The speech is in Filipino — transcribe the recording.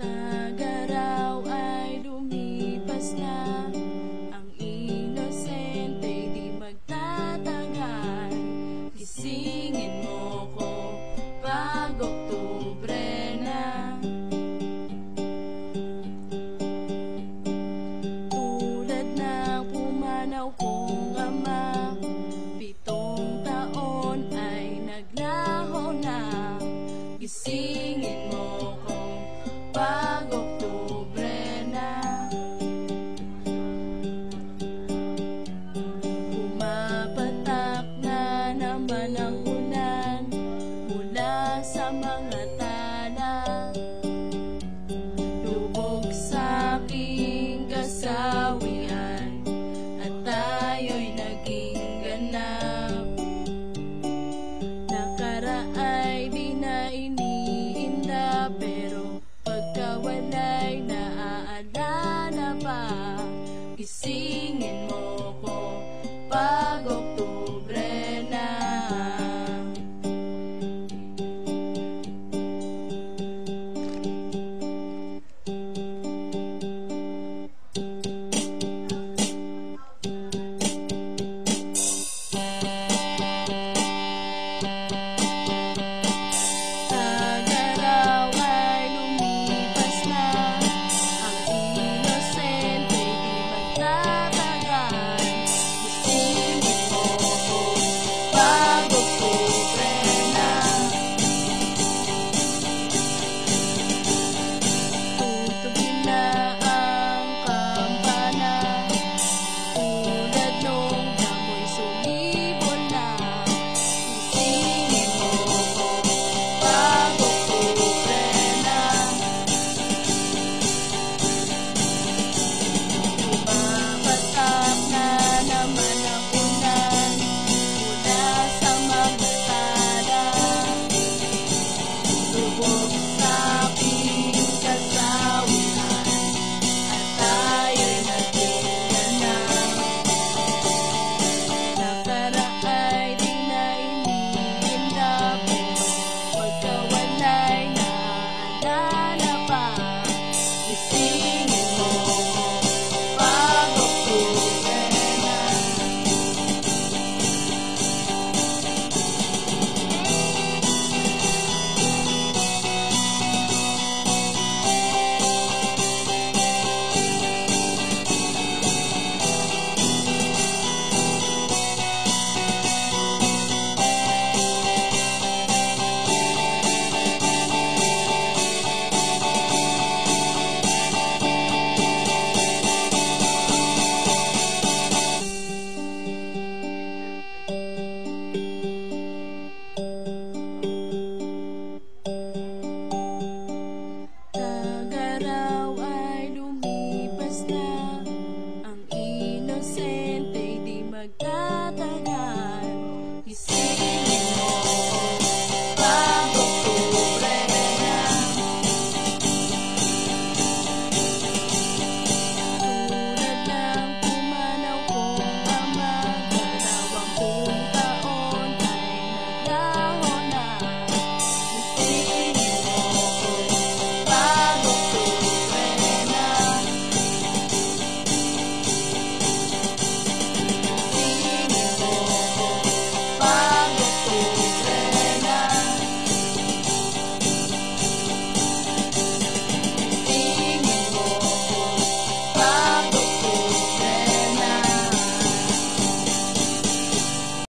Tagaraw ay lumipas na, ang inosenteng di magtatagal. Gisingin mo ko pag Oktubre na. Tulad ng pumanaw kong ama, 7 taon ay naglaho na. Gisingin mo ko pag Oktubre na. Pumapatak na naman ang ulan mula sa mga tala. Lubog sa aking kasawian at tayo'y naging ganap. Nakaraay di na iniinda, pero pagkawalay naaalala pa. Gisingin mo